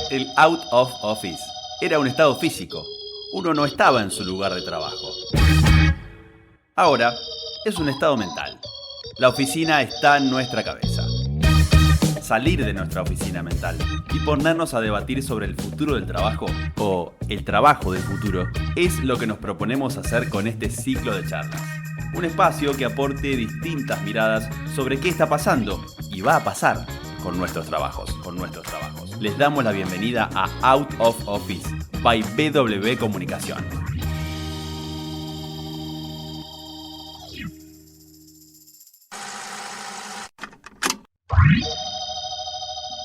El out of office era un estado físico. Uno no estaba en su lugar de trabajo. Ahora es un estado mental. La oficina está en nuestra cabeza. Salir de nuestra oficina mental y ponernos a debatir sobre el futuro del trabajo, o el trabajo del futuro, es lo que nos proponemos hacer con este ciclo de charlas. Un espacio que aporte distintas miradas sobre qué está pasando y va a pasar con nuestros trabajos. Les damos la bienvenida a Out of Office by BW Comunicación.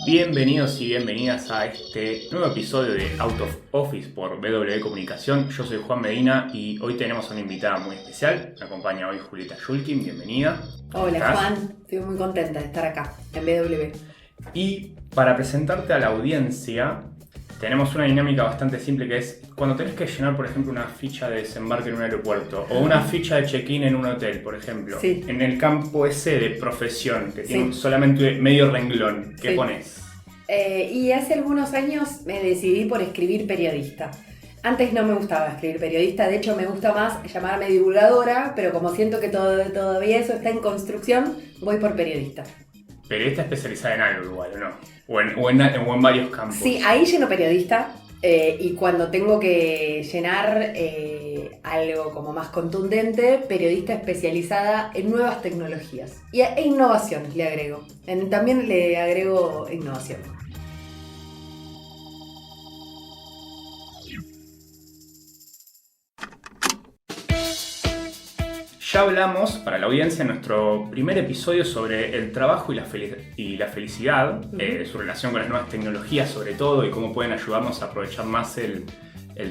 Bienvenidos y bienvenidas a este nuevo episodio de Out of Office por BW Comunicación. Yo soy Juan Medina y hoy tenemos una invitada muy especial. Me acompaña hoy Julieta Yulkin, bienvenida. Hola Juan, estoy muy contenta de estar acá en BW. Y para presentarte a la audiencia, tenemos una dinámica bastante simple que es cuando tenés que llenar, por ejemplo, una ficha de desembarque en un aeropuerto o una ficha de check-in en un hotel, por ejemplo. Sí. En el campo ese de profesión, que tiene solamente medio renglón, ¿qué pones? Y hace algunos años me decidí por escribir periodista. Antes no me gustaba escribir periodista, de hecho me gusta más llamarme divulgadora, pero como siento que todavía eso está en construcción, voy por periodista. Periodista especializada en algo igual, ¿o no? O en varios campos. Sí, ahí lleno periodista y cuando tengo que llenar algo como más contundente, periodista especializada en nuevas tecnologías. E innovación le agrego. También le agrego innovación. Ya hablamos para la audiencia en nuestro primer episodio sobre el trabajo y la felicidad, su relación con las nuevas tecnologías sobre todo y cómo pueden ayudarnos a aprovechar más el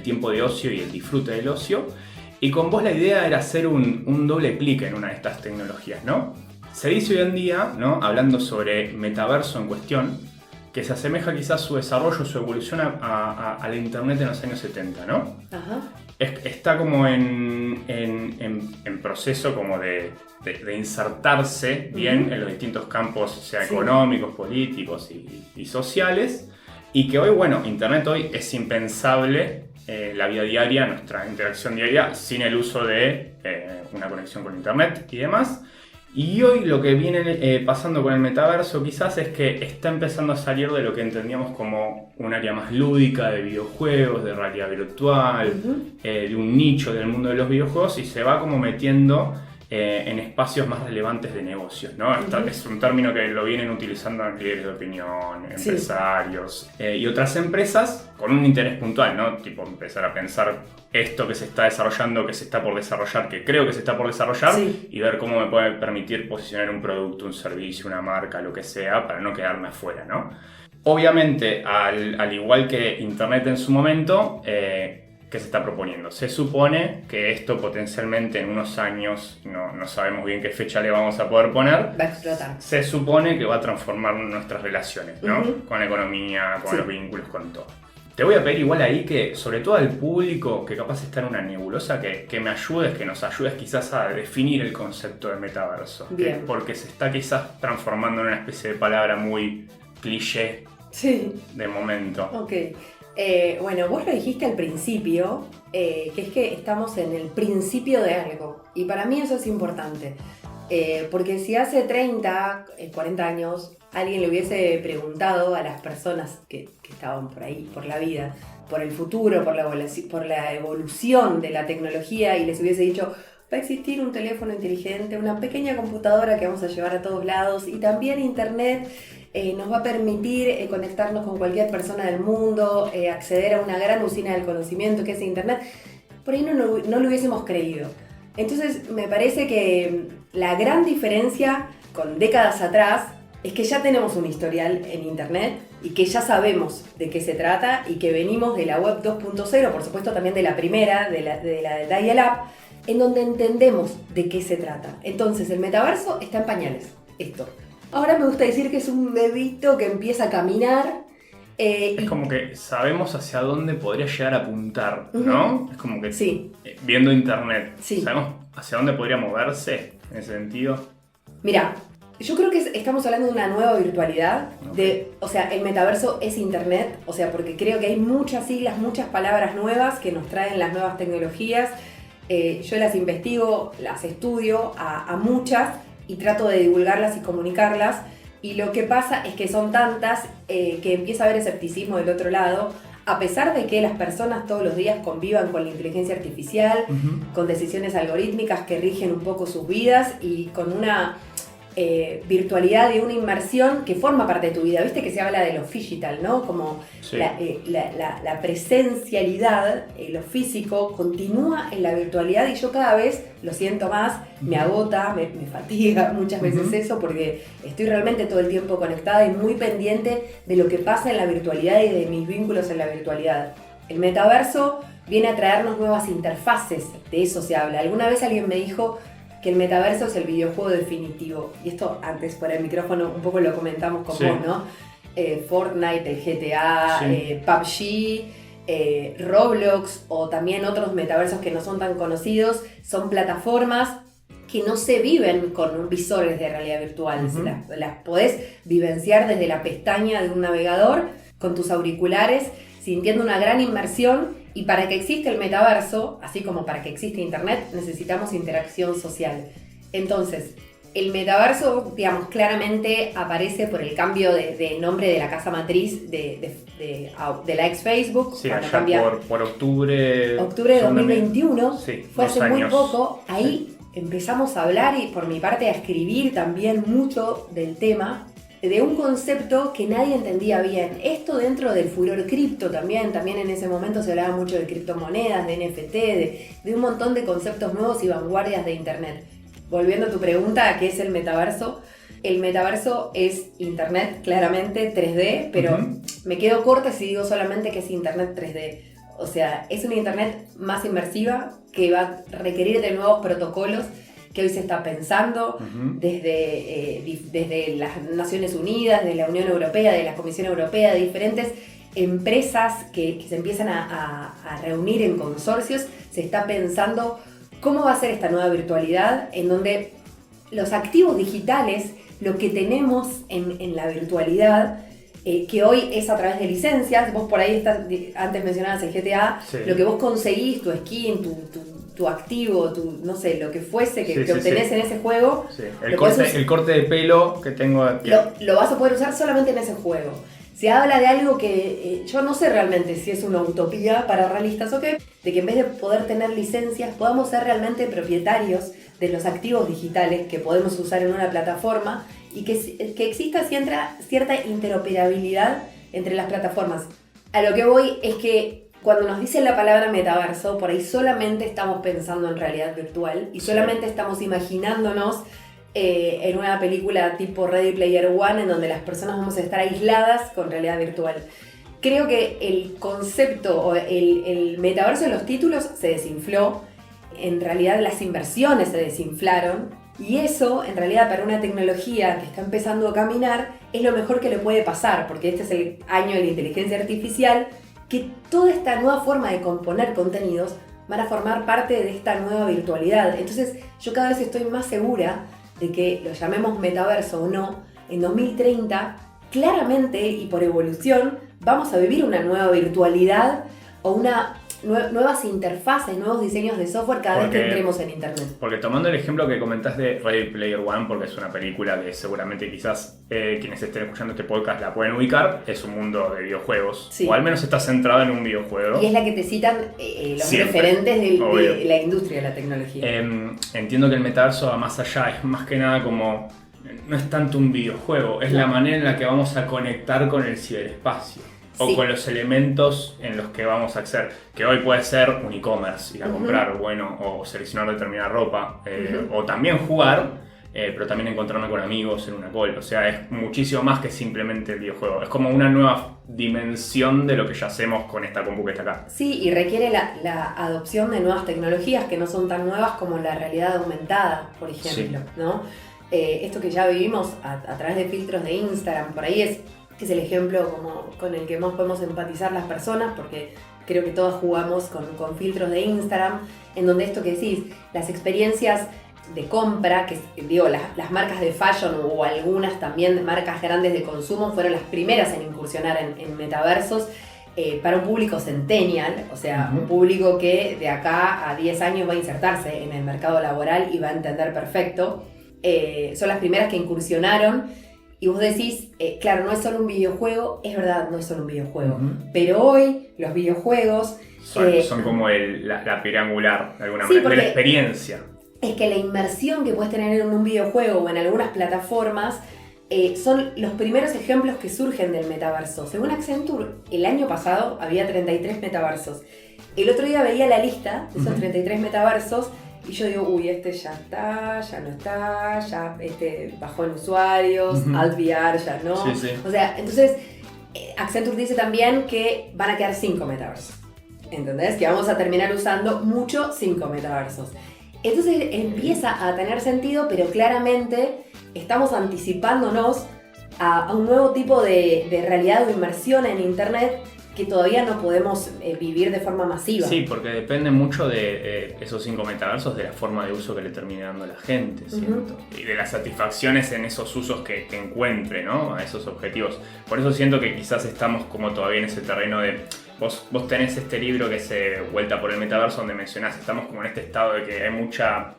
tiempo de ocio y el disfrute del ocio. Y con vos la idea era hacer un doble clic en una de estas tecnologías, ¿no? Se dice hoy en día, ¿no? Hablando sobre metaverso en cuestión, que se asemeja quizás su desarrollo, su evolución a la internet en los años 70, ¿no? Ajá. Está como en proceso como de insertarse bien en los distintos campos, sea económicos, políticos y sociales, y que hoy, bueno, Internet hoy es impensable la vida diaria, nuestra interacción diaria, sin el uso de una conexión con Internet y demás. Y hoy lo que viene pasando con el metaverso quizás es que está empezando a salir de lo que entendíamos como un área más lúdica de videojuegos, de realidad virtual, de un nicho del mundo de los videojuegos, y se va como metiendo en espacios más relevantes de negocios, ¿no? Es un término que lo vienen utilizando en líderes de opinión, empresarios y otras empresas con un interés puntual, ¿no? Tipo empezar a pensar esto que se está desarrollando, que se está por desarrollar, que creo que se está por desarrollar, y ver cómo me puede permitir posicionar un producto, un servicio, una marca, lo que sea, para no quedarme afuera, ¿no? Obviamente, al igual que Internet en su momento, ¿qué se está proponiendo? Se supone que esto potencialmente en unos años, no sabemos bien qué fecha le vamos a poder poner, Va a explotar. se supone que va a transformar nuestras relaciones, ¿no? Con la economía, con los vínculos, con todo. Te voy a pedir igual ahí que, sobre todo al público que capaz está en una nebulosa, que me ayudes, que nos ayudes quizás a definir el concepto de metaverso. Bien. Porque se está quizás transformando en una especie de palabra muy cliché de momento. Ok. Bueno, vos lo dijiste al principio, que es que estamos en el principio de algo. Y para mí eso es importante. Porque si hace 30, 40 años alguien le hubiese preguntado a las personas que estaban por ahí, por la vida, por el futuro, por la evolución de la tecnología, y les hubiese dicho, va a existir un teléfono inteligente, una pequeña computadora que vamos a llevar a todos lados, y también Internet nos va a permitir conectarnos con cualquier persona del mundo, acceder a una gran usina del conocimiento que es Internet, por ahí no lo hubiésemos creído. Entonces me parece que la gran diferencia con décadas atrás es que ya tenemos un historial en Internet y que ya sabemos de qué se trata y que venimos de la web 2.0, por supuesto también de la primera, de la de dial-up, en donde entendemos de qué se trata. Entonces el metaverso está en pañales, esto. Ahora me gusta decir que es un bebito que empieza a caminar. Es como que sabemos hacia dónde podría llegar a apuntar, ¿no? Es como que viendo Internet, sabemos hacia dónde podría moverse en ese sentido. Mirá, Yo creo que estamos hablando de una nueva virtualidad, o sea, el metaverso es internet, o sea, porque creo que hay muchas siglas, muchas palabras nuevas que nos traen las nuevas tecnologías. Yo las investigo, las estudio a muchas y trato de divulgarlas y comunicarlas, y lo que pasa es que son tantas que empieza a haber escepticismo del otro lado, a pesar de que las personas todos los días convivan con la inteligencia artificial, con decisiones algorítmicas que rigen un poco sus vidas y con una virtualidad y una inmersión que forma parte de tu vida. Viste que se habla de lo digital, ¿no? Como sí. la presencialidad, lo físico, continúa en la virtualidad, y yo cada vez lo siento más, me agota, me fatiga muchas veces eso, porque estoy realmente todo el tiempo conectada y muy pendiente de lo que pasa en la virtualidad y de mis vínculos en la virtualidad. El metaverso viene a traernos nuevas interfaces, de eso se habla. Alguna vez alguien me dijo que el metaverso es el videojuego definitivo. Y esto antes por el micrófono un poco lo comentamos con vos, ¿no? Fortnite, el GTA, PUBG, Roblox, o también otros metaversos que no son tan conocidos, son plataformas que no se viven con visores de realidad virtual. Las podés vivenciar desde la pestaña de un navegador, con tus auriculares, sintiendo una gran inmersión. Y para que exista el metaverso, así como para que exista internet, necesitamos interacción social. Entonces, el metaverso, digamos, claramente aparece por el cambio de nombre de la casa matriz de la ex Facebook. Sí, allá por octubre de 2021, sí, fue hace muy años. poco. Ahí empezamos a hablar, y por mi parte a escribir también mucho del tema, de un concepto que nadie entendía bien. Esto dentro del furor cripto también en ese momento se hablaba mucho de criptomonedas, de NFT, de un montón de conceptos nuevos y vanguardias de internet. Volviendo a tu pregunta, ¿qué es el metaverso? El metaverso es internet, claramente 3D, pero me quedo corta si digo solamente que es internet 3D. O sea, es una internet más inmersiva que va a requerir de nuevos protocolos que hoy se está pensando desde las Naciones Unidas, de la Unión Europea, de la Comisión Europea, de diferentes empresas que se empiezan a reunir en consorcios. Se está pensando cómo va a ser esta nueva virtualidad, en donde los activos digitales, lo que tenemos en la virtualidad, que hoy es a través de licencias. Vos por ahí antes mencionabas el GTA, sí. Lo que vos conseguís, tu skin, tu activo, no sé, lo que fuese que obtenés en ese juego. Sí. El corte de pelo que tengo aquí. Lo vas a poder usar solamente en ese juego. Se habla de algo que yo no sé realmente si es una utopía para realistas o qué, de que en vez de poder tener licencias, podamos ser realmente propietarios de los activos digitales que podemos usar en una plataforma, y que exista cierta interoperabilidad entre las plataformas. A lo que voy es que cuando nos dicen la palabra metaverso, por ahí solamente estamos pensando en realidad virtual y solamente estamos imaginándonos en una película tipo Ready Player One, en donde las personas vamos a estar aisladas con realidad virtual. Creo que el concepto o el metaverso de los títulos se desinfló. En realidad las inversiones se desinflaron, y eso en realidad para una tecnología que está empezando a caminar es lo mejor que le puede pasar, porque este es el año de la inteligencia artificial, que toda esta nueva forma de componer contenidos van a formar parte de esta nueva virtualidad. Entonces yo cada vez estoy más segura de que lo llamemos metaverso o no, en 2030 claramente y por evolución vamos a vivir una nueva virtualidad o nuevas interfaces, nuevos diseños de software cada vez que entremos en internet. Porque tomando el ejemplo que comentás de Ready Player One, porque es una película que seguramente quizás quienes estén escuchando este podcast la pueden ubicar, es un mundo de videojuegos, sí. O al menos está centrado en un videojuego. Y es la que te citan los referentes de la industria de la tecnología. Entiendo que el metaverso va más allá, es más que nada como, no es tanto un videojuego, es la manera en la que vamos a conectar con el ciberespacio. O con los elementos en los que vamos a acceder, que hoy puede ser un e-commerce, ir a comprar, o seleccionar determinada ropa, o también jugar, pero también encontrarme con amigos en una call. O sea, es muchísimo más que simplemente el videojuego. Es como una nueva dimensión de lo que ya hacemos con esta compu que está acá. Sí, y requiere la adopción de nuevas tecnologías que no son tan nuevas como la realidad aumentada, por ejemplo, sí. ¿No? Esto que ya vivimos a través de filtros de Instagram, por ahí es el ejemplo con el que más podemos empatizar las personas, porque creo que todos jugamos con filtros de Instagram, en donde esto que decís, las experiencias de compra, que digo, las marcas de fashion o algunas también marcas grandes de consumo fueron las primeras en incursionar en metaversos para un público centennial, o sea, un público que de acá a 10 años va a insertarse en el mercado laboral y va a entender perfecto. Son las primeras que incursionaron y vos decís, claro, no es solo un videojuego, es verdad, no es solo un videojuego, pero hoy los videojuegos... Son como la piedra angular, de alguna manera, de la experiencia. Es que la inmersión que puedes tener en un videojuego o en algunas plataformas son los primeros ejemplos que surgen del metaverso. Según Accenture, el año pasado había 33 metaversos. El otro día veía la lista de esos 33 metaversos y yo digo, uy, este ya está, ya no está, ya bajó en usuarios, Alt VR ya no. Sí. O sea, entonces Accenture dice también que van a quedar 5 metaversos. ¿Entendés? Que vamos a terminar usando mucho 5 metaversos. Entonces empieza a tener sentido, pero claramente estamos anticipándonos a un nuevo tipo de realidad o inmersión en Internet que todavía no podemos vivir de forma masiva. Sí, porque depende mucho de esos 5 metaversos, de la forma de uso que le termine dando la gente, siento. Y de las satisfacciones en esos usos que encuentre, ¿no? A esos objetivos. Por eso siento que quizás estamos como todavía en ese terreno de... Vos tenés este libro que se vuelta por el metaverso donde mencionás, estamos como en este estado de que hay mucha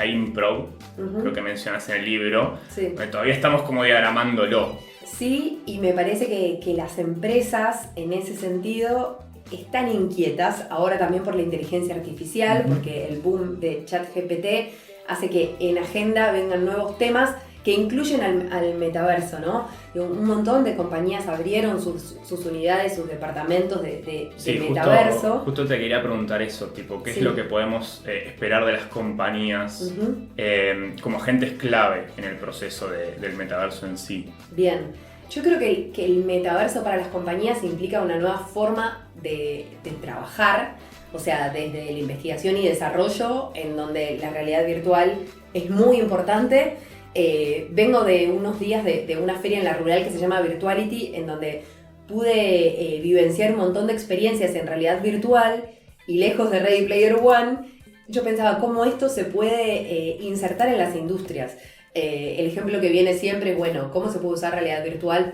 improv, lo que mencionás en el libro, donde todavía estamos como diagramándolo. Sí, y me parece que las empresas en ese sentido están inquietas, ahora también por la inteligencia artificial, porque el boom de ChatGPT hace que en agenda vengan nuevos temas que incluyen al metaverso, ¿no? Un montón de compañías abrieron sus unidades, sus departamentos de metaverso. Justo te quería preguntar eso, tipo, ¿qué es lo que podemos esperar de las compañías como agentes clave en el proceso del metaverso en sí? Bien, yo creo que el metaverso para las compañías implica una nueva forma de trabajar, o sea, desde la investigación y desarrollo, en donde la realidad virtual es muy importante. Vengo de unos días de una feria en La Rural que se llama Virtuality, en donde pude vivenciar un montón de experiencias en realidad virtual y lejos de Ready Player One, yo pensaba cómo esto se puede insertar en las industrias. El ejemplo que viene siempre es, bueno, cómo se puede usar realidad virtual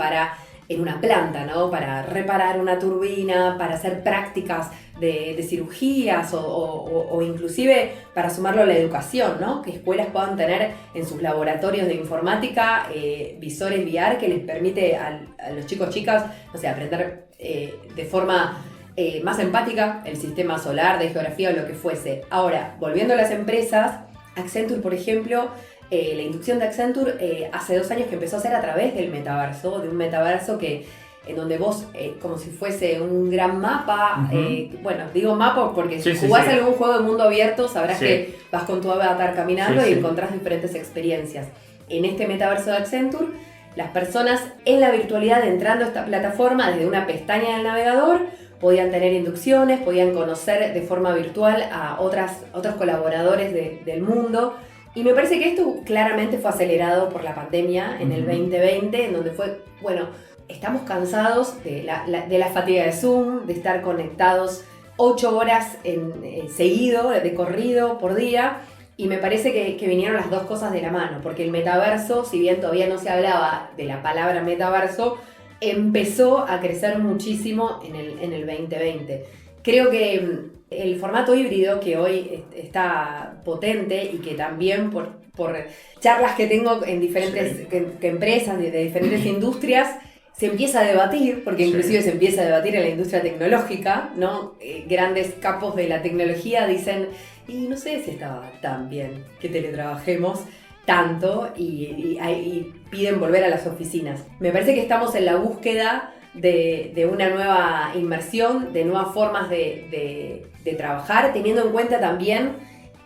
en una planta, ¿no? Para reparar una turbina, para hacer prácticas de cirugías o inclusive para sumarlo a la educación, ¿no? Que escuelas puedan tener en sus laboratorios de informática visores VR que les permite a los chicas, no sé, aprender de forma más empática el sistema solar, de geografía o lo que fuese. Ahora, volviendo a las empresas, Accenture, por ejemplo, la inducción de Accenture hace 2 años que empezó a hacer a través del metaverso, de un metaverso en donde vos, como si fuese un gran mapa, bueno, digo mapa porque si jugás algún juego de mundo abierto sabrás que vas con tu avatar caminando y encontrás diferentes experiencias. En este metaverso de Accenture, las personas en la virtualidad entrando a esta plataforma desde una pestaña del navegador podían tener inducciones, podían conocer de forma virtual a otros colaboradores del mundo. Y me parece que esto claramente fue acelerado por la pandemia en el 2020, en donde fue, bueno, estamos cansados de la fatiga de Zoom, de estar conectados 8 horas seguido, de corrido por día, y me parece que vinieron las dos cosas de la mano, porque el metaverso, si bien todavía no se hablaba de la palabra metaverso, empezó a crecer muchísimo en el 2020. Creo que el formato híbrido que hoy está potente y que también por charlas que tengo en diferentes empresas de diferentes industrias se empieza a debatir, porque inclusive se empieza a debatir en la industria tecnológica, ¿no? Grandes capos de la tecnología dicen, y no sé si estaba tan bien que teletrabajemos tanto y piden volver a las oficinas. Me parece que estamos en la búsqueda de una nueva inmersión, de nuevas formas de trabajar, teniendo en cuenta también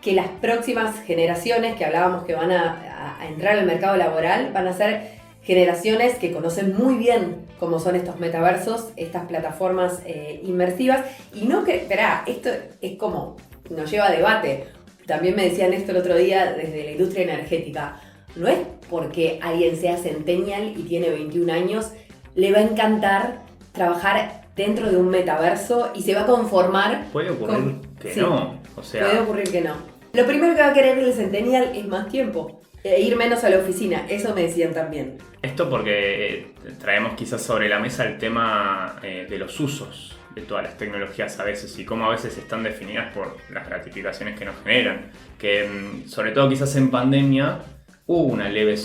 que las próximas generaciones que hablábamos que van a entrar al mercado laboral van a ser generaciones que conocen muy bien cómo son estos metaversos, estas plataformas inmersivas, y no que, esperá, esto es como nos lleva a debate. También me decían esto el otro día desde la industria energética. No es porque alguien sea centennial y tiene 21 años, le va a encantar trabajar dentro de un metaverso y se va a conformar. Puede ocurrir que no. O sea, puede ocurrir que no. Lo primero que va a querer el centennial es más tiempo, e ir menos a la oficina, eso me decían también. Esto porque traemos quizás sobre la mesa el tema de los usos de todas las tecnologías a veces y cómo a veces están definidas por las gratificaciones que nos generan. Que sobre todo quizás en pandemia hubo una leve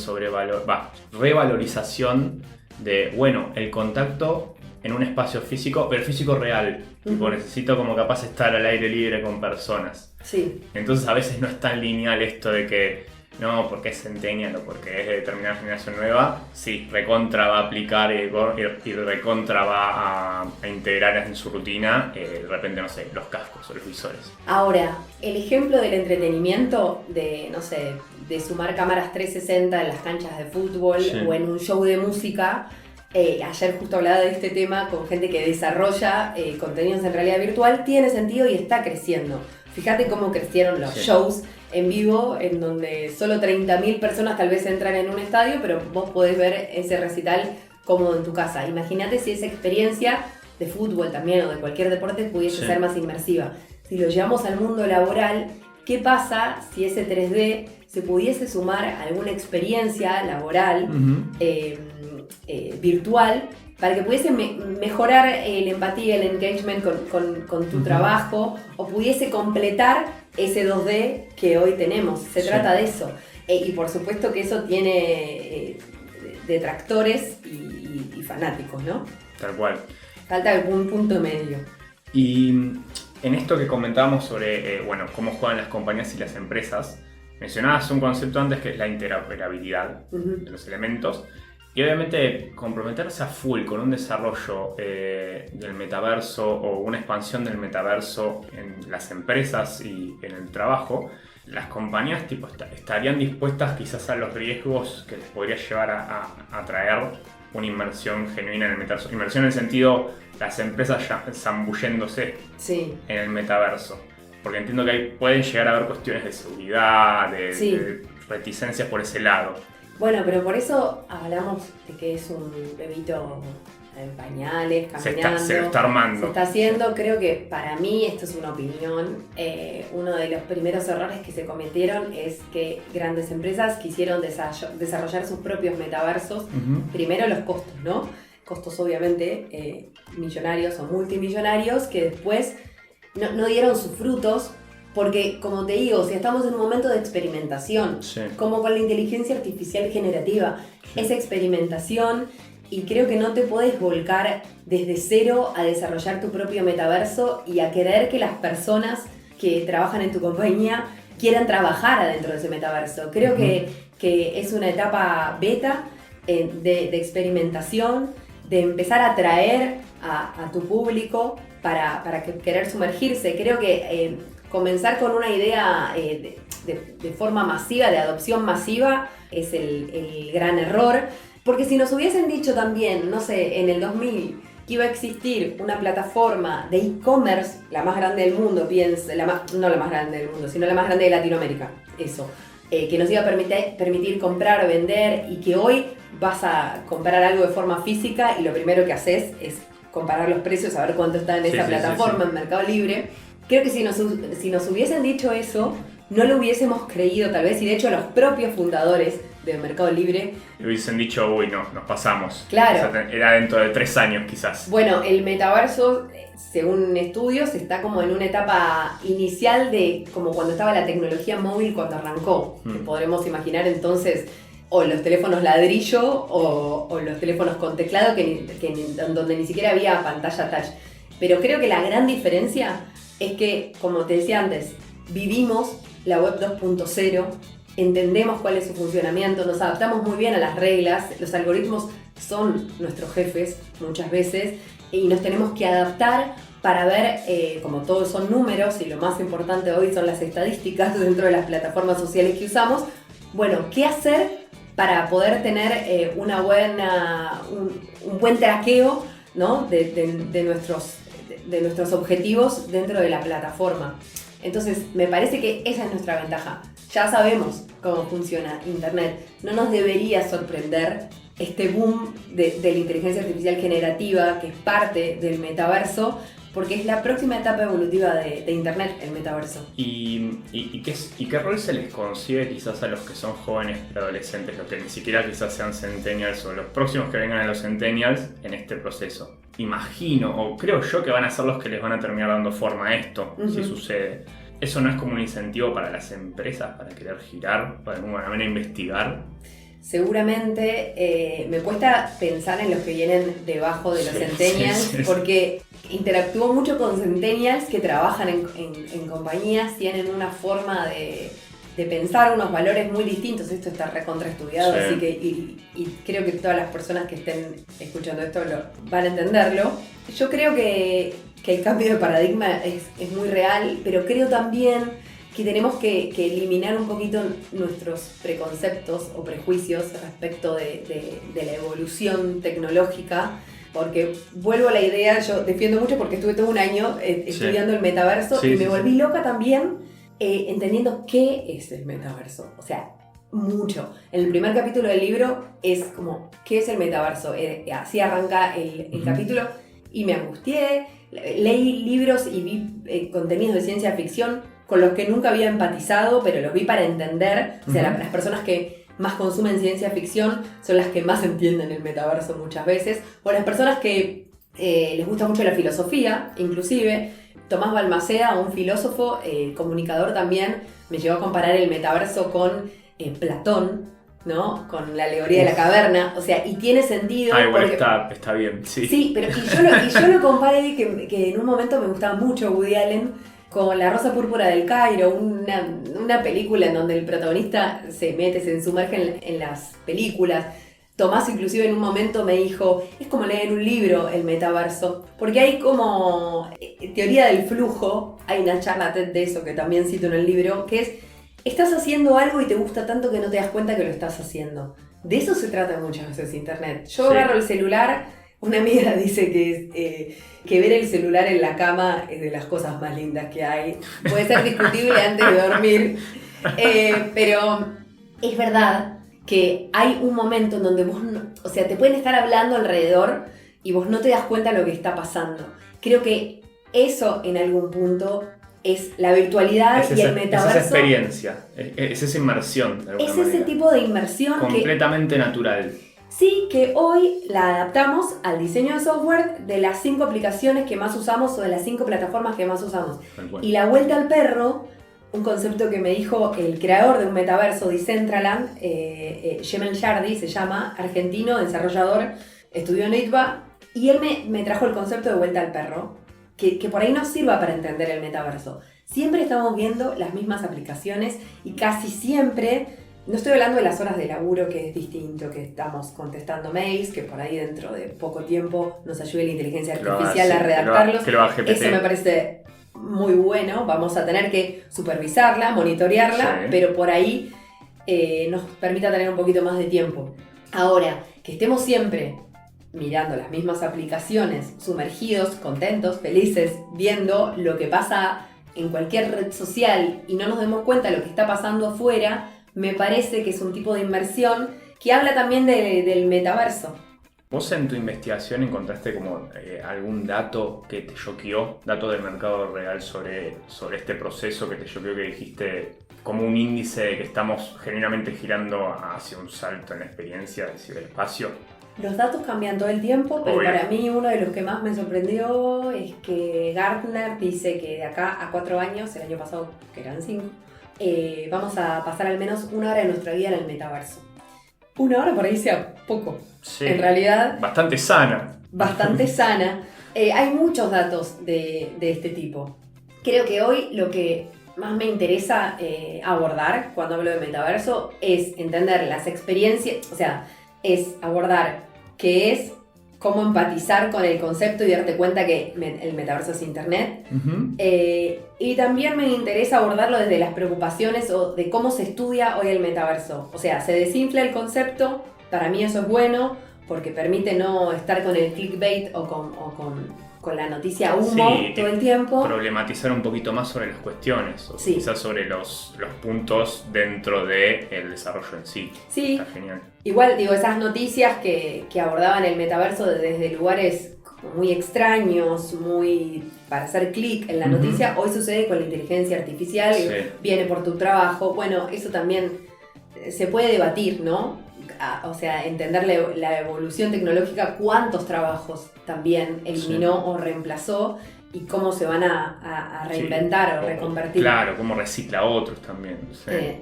revalorización de, bueno, el contacto en un espacio físico, pero físico real. Tipo, necesito como capaz estar al aire libre con personas. Sí. Entonces a veces no es tan lineal esto de que no, porque es centennial o porque es de determinada generación nueva, sí, recontra va a aplicar y recontra va a integrar en su rutina, de repente, no sé, los cascos o los visores. Ahora, el ejemplo del entretenimiento, de, no sé, de sumar cámaras 360 en las canchas de fútbol o en un show de música. Ayer justo hablaba de este tema con gente que desarrolla contenidos en realidad virtual, tiene sentido y está creciendo. Fíjate cómo crecieron los shows en vivo, en donde solo 30.000 personas tal vez entran en un estadio, pero vos podés ver ese recital cómodo en tu casa. Imagínate si esa experiencia de fútbol también o de cualquier deporte pudiese ser más inmersiva. Si lo llevamos al mundo laboral, ¿qué pasa si ese 3D se pudiese sumar a alguna experiencia laboral virtual para que pudiese mejorar la empatía, el engagement con tu trabajo o pudiese completar ese 2D que hoy tenemos? Se trata de eso. Y por supuesto que eso tiene detractores y fanáticos, ¿no? Tal cual. Falta algún punto medio. Y en esto que comentábamos sobre cómo juegan las compañías y las empresas, mencionabas un concepto antes que es la interoperabilidad de los elementos. Y obviamente comprometerse a full con un desarrollo del metaverso o una expansión del metaverso en las empresas y en el trabajo, las compañías estarían dispuestas quizás a los riesgos que les podría llevar a traer una inmersión genuina en el metaverso. Inmersión en el sentido, las empresas ya zambulléndose en el metaverso. Porque entiendo que pueden llegar a haber cuestiones de seguridad, de reticencias por ese lado. Bueno, pero por eso hablamos de que es un bebito en pañales, caminando. Se lo está armando. Se está haciendo. Creo que para mí, esto es una opinión, uno de los primeros errores que se cometieron es que grandes empresas quisieron desarrollar sus propios metaversos. Primero los costos, ¿no? Costos obviamente millonarios o multimillonarios que después no dieron sus frutos. Porque, como te digo, si estamos en un momento de experimentación, como con la inteligencia artificial generativa, esa experimentación, y creo que no te puedes volcar desde cero a desarrollar tu propio metaverso y a querer que las personas que trabajan en tu compañía quieran trabajar adentro de ese metaverso. Creo que es una etapa beta de experimentación, de empezar a atraer a tu público para querer sumergirse. Creo que comenzar con una idea de forma masiva, de adopción masiva, es el gran error. Porque si nos hubiesen dicho también, no sé, en el 2000, que iba a existir una plataforma de e-commerce, la más grande del mundo, no la más grande del mundo, sino la más grande de Latinoamérica, eso, que nos iba a permitir comprar o vender, y que hoy vas a comprar algo de forma física y lo primero que haces es comparar los precios, a ver cuánto está en esa plataforma, en Mercado Libre. Creo que si nos hubiesen dicho eso, no lo hubiésemos creído tal vez, y de hecho los propios fundadores de Mercado Libre hubiesen dicho, uy, no, nos pasamos. Claro. O sea, era dentro de 3 años quizás. Bueno, el metaverso, según estudios, está como en una etapa inicial de como cuando estaba la tecnología móvil cuando arrancó. Podremos imaginar entonces o los teléfonos ladrillo o los teléfonos con teclado donde ni siquiera había pantalla touch. Pero creo que la gran diferencia es que, como te decía antes, vivimos la web 2.0, entendemos cuál es su funcionamiento, nos adaptamos muy bien a las reglas, los algoritmos son nuestros jefes muchas veces y nos tenemos que adaptar para ver, como todos son números y lo más importante hoy son las estadísticas dentro de las plataformas sociales que usamos, bueno, ¿qué hacer para poder tener un buen traqueo, ¿no? de nuestros objetivos dentro de la plataforma? Entonces, me parece que esa es nuestra ventaja. Ya sabemos cómo funciona Internet. No nos debería sorprender este boom de la inteligencia artificial generativa, que es parte del metaverso, porque es la próxima etapa evolutiva de Internet, el metaverso. ¿Y qué rol se les consigue quizás a los que son jóvenes adolescentes, los que ni siquiera quizás sean centennials o los próximos que vengan a los centennials en este proceso? Imagino, o creo yo que van a ser los que les van a terminar dando forma a esto, si sucede. ¿Eso no es como un incentivo para las empresas para querer girar, para de alguna manera investigar? Seguramente me cuesta pensar en los que vienen debajo de los centennials, porque interactúo mucho con centennials que trabajan en compañías, tienen una forma de pensar, unos valores muy distintos. Esto está recontraestudiado, así que y creo que todas las personas que estén escuchando esto van a entenderlo. Yo creo que el cambio de paradigma es muy real, pero creo también que tenemos que eliminar un poquito nuestros preconceptos o prejuicios respecto de la evolución tecnológica, porque vuelvo a la idea, yo defiendo mucho porque estuve todo un año estudiando el metaverso y me volví loca también entendiendo qué es el metaverso, o sea, mucho. En el primer capítulo del libro es como, ¿qué es el metaverso? Así arranca el capítulo y me angustié, leí libros y vi contenidos de ciencia ficción con los que nunca había empatizado, pero los vi para entender. O sea, las personas que más consumen ciencia ficción son las que más entienden el metaverso muchas veces, o las personas que les gusta mucho la filosofía, inclusive. Tomás Balmaceda, un filósofo, comunicador también, me llevó a comparar el metaverso con Platón, ¿no? Con la alegoría de la caverna, o sea, y tiene sentido. Igual porque está bien, sí. Sí, pero yo lo comparé que en un momento me gustaba mucho Woody Allen con La Rosa Púrpura del Cairo, una película en donde el protagonista se sumerge en las películas. Tomás inclusive en un momento me dijo, es como leer un libro el metaverso, porque hay como teoría del flujo, hay una charla TED de eso que también cito en el libro, que es, estás haciendo algo y te gusta tanto que no te das cuenta que lo estás haciendo. De eso se trata muchas veces Internet. Yo agarro el celular, una amiga dice que ver el celular en la cama es de las cosas más lindas que hay. Puede ser discutible antes de dormir, pero es verdad que hay un momento en donde vos, o sea, te pueden estar hablando alrededor y vos no te das cuenta de lo que está pasando. Creo que eso en algún punto es la virtualidad y el metaverso. Es esa experiencia, es esa inmersión de alguna manera. Es ese tipo de inmersión completamente natural. Sí, que hoy la adaptamos al diseño de software de las 5 aplicaciones que más usamos o de las 5 plataformas que más usamos. Y la vuelta al perro, un concepto que me dijo el creador de un metaverso, Decentraland, Jemel Yardi se llama, argentino, desarrollador, estudió en ITBA, y él me trajo el concepto de vuelta al perro, que por ahí nos sirva para entender el metaverso. Siempre estamos viendo las mismas aplicaciones y casi siempre... No estoy hablando de las horas de laburo, que es distinto, que estamos contestando mails, que por ahí dentro de poco tiempo nos ayude la inteligencia artificial a redactarlos. Eso me parece muy bueno, vamos a tener que supervisarla, monitorearla, pero por ahí nos permita tener un poquito más de tiempo. Ahora, que estemos siempre mirando las mismas aplicaciones, sumergidos, contentos, felices, viendo lo que pasa en cualquier red social y no nos demos cuenta de lo que está pasando afuera, me parece que es un tipo de inmersión que habla también del metaverso. ¿Vos en tu investigación encontraste como algún dato que te choqueó, dato del mercado real sobre este proceso que te choqueó, que dijiste como un índice de que estamos genuinamente girando hacia un salto en la experiencia del ciberespacio? Los datos cambian todo el tiempo, pero para mí uno de los que más me sorprendió es que Gartner dice que de acá a 4 años, el año pasado que eran 5, vamos a pasar al menos 1 hora de nuestra vida en el metaverso. 1 hora por ahí sea poco. Sí, en realidad... Bastante sana. Bastante sana. Hay muchos datos de este tipo. Creo que hoy lo que más me interesa abordar cuando hablo de metaverso es entender las experiencias, o sea, es abordar qué es, cómo empatizar con el concepto y darte cuenta que el metaverso es Internet. Uh-huh. Y también me interesa abordarlo desde las preocupaciones o de cómo se estudia hoy el metaverso. O sea, se desinfla el concepto, para mí eso es bueno, porque permite no estar con el clickbait o con la noticia humo todo el tiempo. Problematizar un poquito más sobre las cuestiones, o Sí. quizás sobre los puntos dentro del desarrollo en sí. Sí, Está genial. igual digo, esas noticias que abordaban el metaverso desde lugares muy extraños, muy para hacer clic en la Ujú. noticia, hoy sucede con la inteligencia artificial, Sí. viene por tu trabajo. Bueno, eso también se puede debatir, ¿no? O sea, entender la evolución tecnológica, cuántos trabajos también eliminó o reemplazó y cómo se van a reinventar o reconvertir. Claro, cómo recicla a otros también.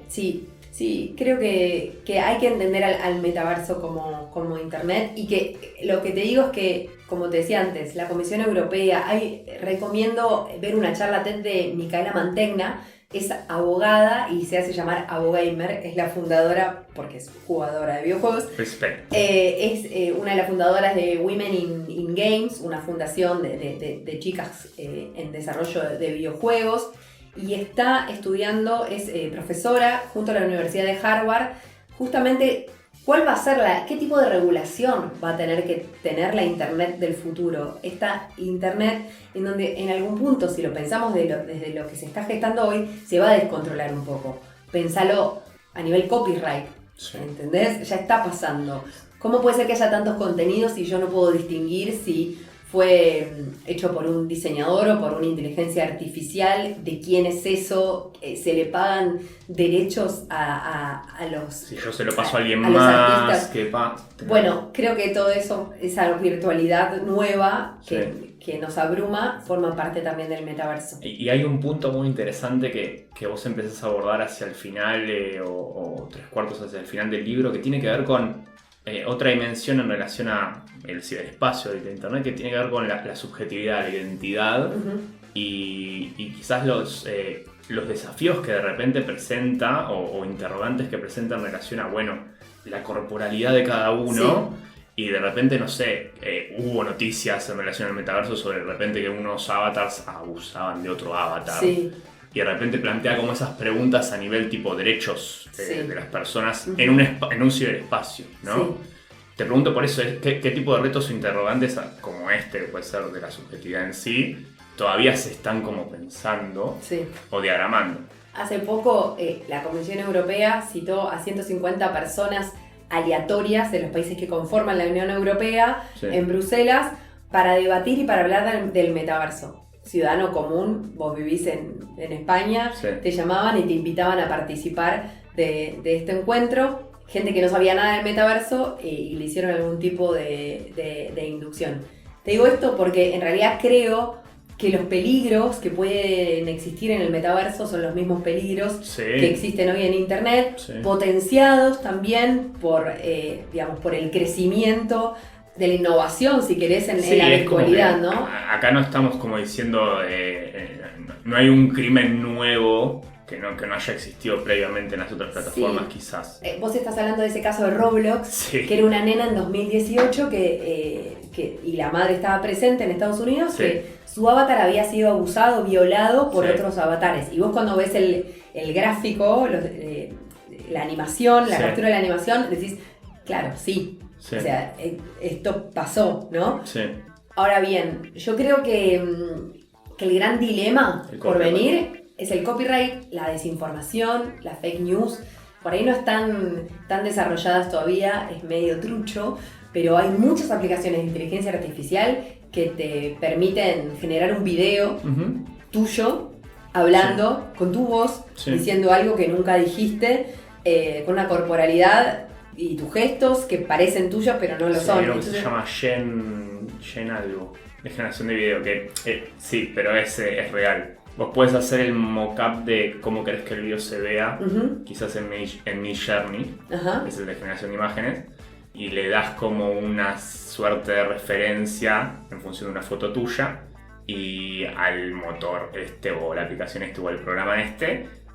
Sí. Sí, creo que hay que entender al metaverso como Internet, y que lo que te digo es que, como te decía antes, la Comisión Europea, recomiendo ver una charla TED de Micaela Mantegna. Es abogada y se hace llamar Abogamer, es la fundadora, porque es jugadora de videojuegos. Respect. Es una de las fundadoras de Women in Games, una fundación de chicas en desarrollo de videojuegos, y está estudiando, es profesora junto a la Universidad de Harvard, justamente cuál va a ser qué tipo de regulación va a tener que tener la Internet del futuro. Esta Internet en donde en algún punto, si lo pensamos desde lo que se está gestando hoy, se va a descontrolar un poco. Pensalo a nivel copyright, Sí. ¿entendés? Ya está pasando. ¿Cómo puede ser que haya tantos contenidos si yo no puedo distinguir si fue hecho por un diseñador o por una inteligencia artificial? ¿De quién es eso? ¿Se le pagan derechos a los... Si yo se lo paso a alguien a los más, artistas? ¿qué pasa? Bueno, creo que todo eso, esa virtualidad nueva Sí. que nos abruma, forma parte también del metaverso. Y hay un punto muy interesante que vos empezás a abordar hacia el final o 3/4 hacia el final del libro, que tiene que ver con otra dimensión en relación a el ciberespacio de Internet, que tiene que ver con la subjetividad, la identidad. Ujú. Y quizás los desafíos que de repente presenta o interrogantes que presenta en relación a, bueno, la corporalidad de cada uno. Y de repente, no sé, hubo noticias en relación al metaverso sobre de repente que unos avatars abusaban de otro avatar. Sí. Y de repente plantea como esas preguntas a nivel tipo derechos Sí. de las personas Ujú. en un ciberespacio, ¿no? Sí. Te pregunto por eso, ¿qué tipo de retos o interrogantes como este, que puede ser de la subjetividad en sí, todavía se están como pensando Sí. o diagramando? Hace poco la Comisión Europea citó a 150 personas aleatorias de los países que conforman la Unión Europea Sí. en Bruselas para debatir y para hablar del metaverso. Ciudadano común, vos vivís en España, Sí. te llamaban y te invitaban a participar de este encuentro. Gente que no sabía nada del metaverso y le hicieron algún tipo de inducción. Te digo esto porque en realidad creo que los peligros que pueden existir en el metaverso son los mismos peligros Sí. que existen hoy en Internet, Sí. potenciados también por, digamos, por el crecimiento de la innovación, si querés, en la es como virtualidad, que ¿no? Acá no estamos como diciendo, no hay un crimen nuevo que no haya existido previamente en las otras plataformas, Sí. quizás. Vos estás hablando de ese caso de Roblox, Sí. que era una nena en 2018 y la madre estaba presente en Estados Unidos, Sí. que su avatar había sido abusado, violado por Sí. otros avatares. Y vos cuando ves el gráfico, la animación, la Sí. captura de la animación, decís, claro, sí. Sí. O sea, esto pasó, ¿no? Sí. Ahora bien, yo creo que el gran dilema El por copyright. venir es el copyright, la desinformación, la fake news. Por ahí no están tan desarrolladas todavía, es medio trucho, pero hay muchas aplicaciones de inteligencia artificial que te permiten generar un video Ujú. tuyo hablando con tu voz, Sí. diciendo algo que nunca dijiste, con una corporalidad y tus gestos que parecen tuyos pero no lo Sí, son. hay algo que se Entonces, llama Gen algo, de generación de video, que sí, pero es real. Vos puedes hacer el mock-up de cómo querés que el video se vea, ujú, quizás en Midjourney, ajá. es el de generación de imágenes, y le das como una suerte de referencia en función de una foto tuya, y al motor o la aplicación o el programa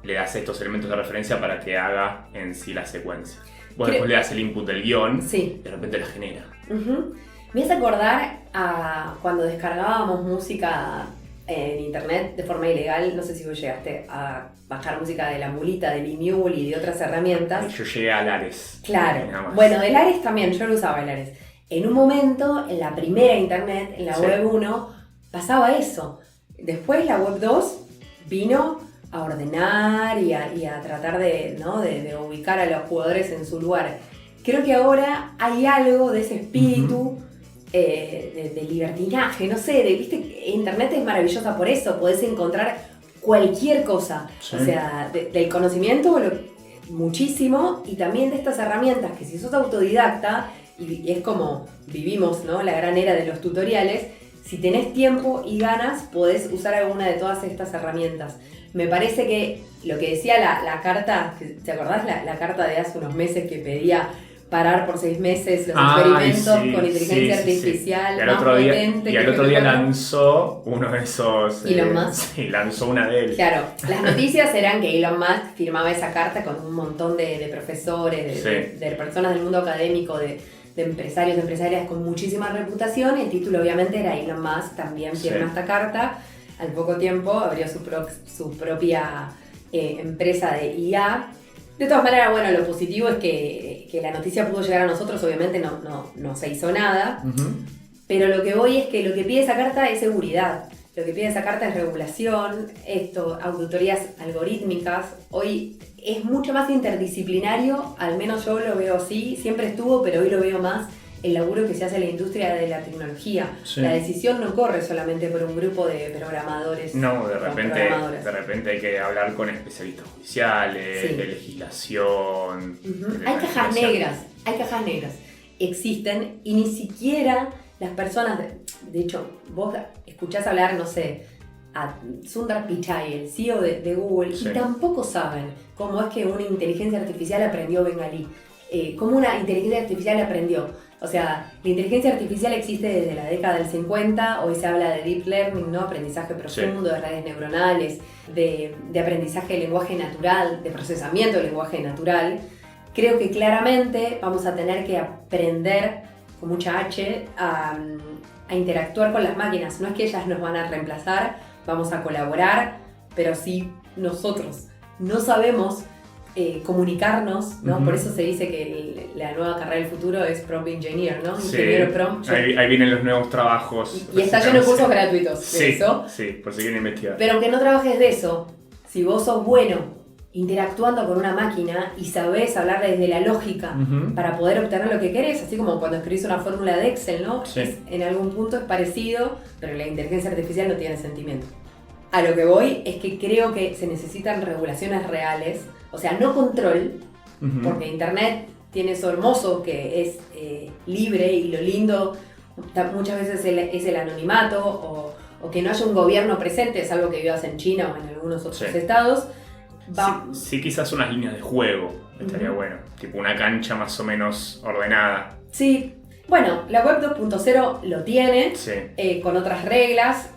le das estos elementos de referencia para que haga en sí la secuencia. Vos después le das el input del guión Sí. y de repente la genera. Ujú. Me hace acordar a cuando descargábamos música en internet de forma ilegal. No sé si vos llegaste a bajar música de la mulita, de Limule y de otras herramientas. Yo llegué a Lares. Claro. Nada más. Bueno, de Lares también, yo lo usaba Lares. En un momento, en la primera internet, en la Sí. web 1, pasaba eso. Después la Web 2 vino a ordenar y a tratar de ubicar a los jugadores en su lugar. Creo que ahora hay algo de ese espíritu de libertinaje, no sé, viste, Internet es maravillosa por eso, podés encontrar cualquier cosa, sí. O sea, del conocimiento muchísimo, y también de estas herramientas que si sos autodidacta, y es como vivimos, ¿no? La gran era de los tutoriales, si tenés tiempo y ganas, podés usar alguna de todas estas herramientas. Me parece que lo que decía la carta, ¿te acordás? La carta de hace unos meses que pedía parar por 6 meses los experimentos con inteligencia artificial. Y al otro día lanzó uno de esos. Elon Musk. Sí, lanzó una de él. Claro, las noticias eran que Elon Musk firmaba esa carta con un montón de profesores, de personas del mundo académico, de empresarios, empresarias con muchísima reputación. El título obviamente era Elon Musk también firma esta carta. Al poco tiempo abrió su propia empresa de IA. De todas maneras, bueno, lo positivo es que la noticia pudo llegar a nosotros, obviamente no se hizo nada, pero lo que voy es que lo que pide esa carta es seguridad, lo que pide esa carta es regulación, auditorías algorítmicas. Hoy es mucho más interdisciplinario, al menos yo lo veo así, siempre estuvo, pero hoy lo veo más, el laburo que se hace en la industria de la tecnología. Sí. La decisión no corre solamente por un grupo de programadores. No, de repente hay que hablar con especialistas judiciales, de legislación. Hay cajas negras. Existen y ni siquiera las personas, de hecho, vos escuchás hablar, no sé, a Sundar Pichai, el CEO de Google, y tampoco saben cómo es que una inteligencia artificial aprendió bengalí. Cómo una inteligencia artificial aprendió. O sea, la inteligencia artificial existe desde la década del 50, hoy se habla de deep learning, ¿no? Aprendizaje profundo, de redes neuronales, de aprendizaje de lenguaje natural, de procesamiento de lenguaje natural. Creo que claramente vamos a tener que aprender, con mucha H, a interactuar con las máquinas. No es que ellas nos van a reemplazar, vamos a colaborar, pero si nosotros no sabemos comunicarnos, ¿no? Por eso se dice que la nueva carrera del futuro es prompt engineer, ¿no? Ingeniero prompt. Ahí vienen los nuevos trabajos. Y está lleno de cursos gratuitos de eso. Sí, por si quieren investigar. Pero aunque no trabajes de eso, si vos sos bueno interactuando con una máquina y sabés hablar desde la lógica para poder obtener lo que querés, así como cuando escribís una fórmula de Excel, ¿no? En algún punto es parecido, pero la inteligencia artificial no tiene sentimiento. A lo que voy es que creo que se necesitan regulaciones reales. O sea, no control, porque Internet tiene eso hermoso que es libre, y lo lindo muchas veces es el anonimato o que no haya un gobierno presente, es algo que vivas en China o en algunos otros estados. Sí, quizás unas líneas de juego estaría bueno, tipo una cancha más o menos ordenada. Sí, bueno, la web 2.0 lo tiene, con otras reglas,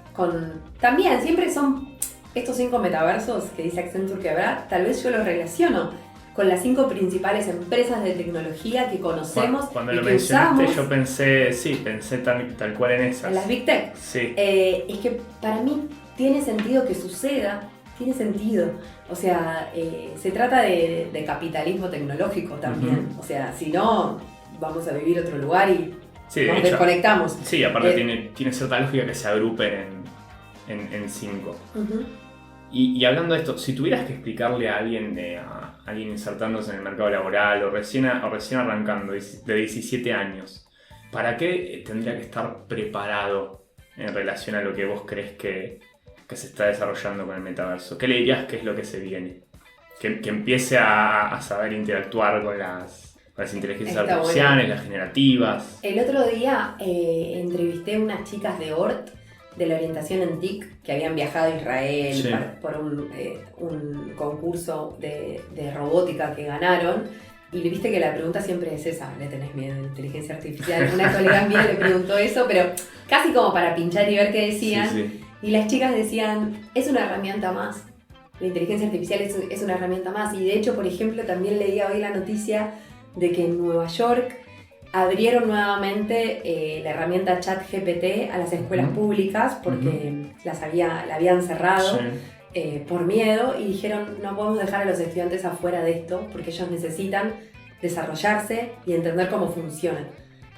también siempre son... Estos 5 metaversos que dice Accenture que habrá, tal vez yo los relaciono con las 5 principales empresas de tecnología que conocemos cuando y lo que mencionaste, usamos. yo pensé tal cual en esas. En las Big Tech. Sí. Es que para mí tiene sentido que suceda, tiene sentido. O sea, se trata de capitalismo tecnológico también. O sea, si no, vamos a vivir otro lugar y nos desconectamos. Sí, aparte tiene cierta lógica que se agrupen en 5. Y hablando de esto, si tuvieras que explicarle a alguien insertándose en el mercado laboral o recién arrancando de 17 años, ¿para qué tendría que estar preparado en relación a lo que vos crees que se está desarrollando con el metaverso? ¿Qué le dirías que es lo que se viene? Que empiece a saber interactuar con las inteligencias artificiales, las generativas. El otro día entrevisté a unas chicas de ORT, de la orientación en TIC, que habían viajado a Israel por un concurso de robótica que ganaron. Y viste que la pregunta siempre es esa: ¿le tenés miedo a la inteligencia artificial? Una colega mía le preguntó eso, pero casi como para pinchar y ver qué decían. Y las chicas decían, es una herramienta más. La inteligencia artificial es una herramienta más. Y de hecho, por ejemplo, también leía hoy la noticia de que en Nueva York abrieron nuevamente la herramienta ChatGPT a las escuelas públicas porque la habían cerrado por miedo, y dijeron, no podemos dejar a los estudiantes afuera de esto porque ellos necesitan desarrollarse y entender cómo funcionan.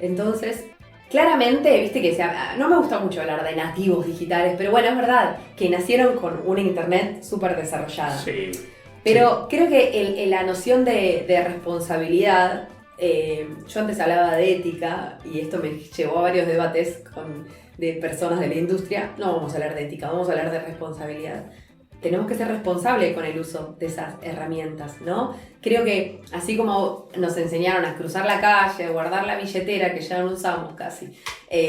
Entonces Claramente, viste que no me gusta mucho hablar de nativos digitales, pero bueno, es verdad que nacieron con una internet súper desarrollada. Sí. Pero creo que la noción de responsabilidad, yo antes hablaba de ética y esto me llevó a varios debates de personas de la industria. No vamos a hablar de ética, vamos a hablar de responsabilidad. Tenemos que ser responsables con el uso de esas herramientas, ¿no? Creo que así como nos enseñaron a cruzar la calle, guardar la billetera, que ya no usamos casi,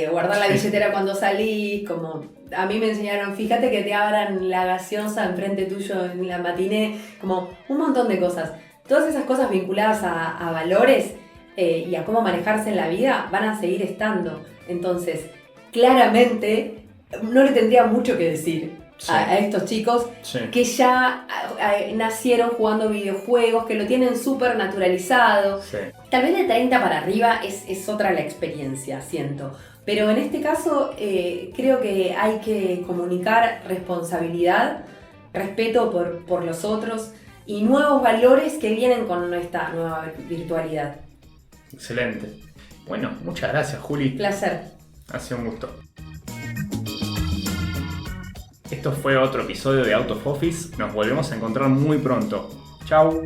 guardar la billetera cuando salís, como a mí me enseñaron, fíjate que te abran la gaseosa enfrente tuyo en la matiné, como un montón de cosas. Todas esas cosas vinculadas a valores y a cómo manejarse en la vida van a seguir estando. Entonces, claramente, no le tendría mucho que decir a estos chicos que ya nacieron jugando videojuegos, que lo tienen súper naturalizado. Sí. Tal vez de 30 para arriba es otra la experiencia, siento. Pero en este caso creo que hay que comunicar responsabilidad, respeto por los otros y nuevos valores que vienen con esta nueva virtualidad. Excelente. Bueno, muchas gracias, Juli. Placer. Ha sido un gusto. Esto fue otro episodio de Out of Office. Nos volvemos a encontrar muy pronto. Chau.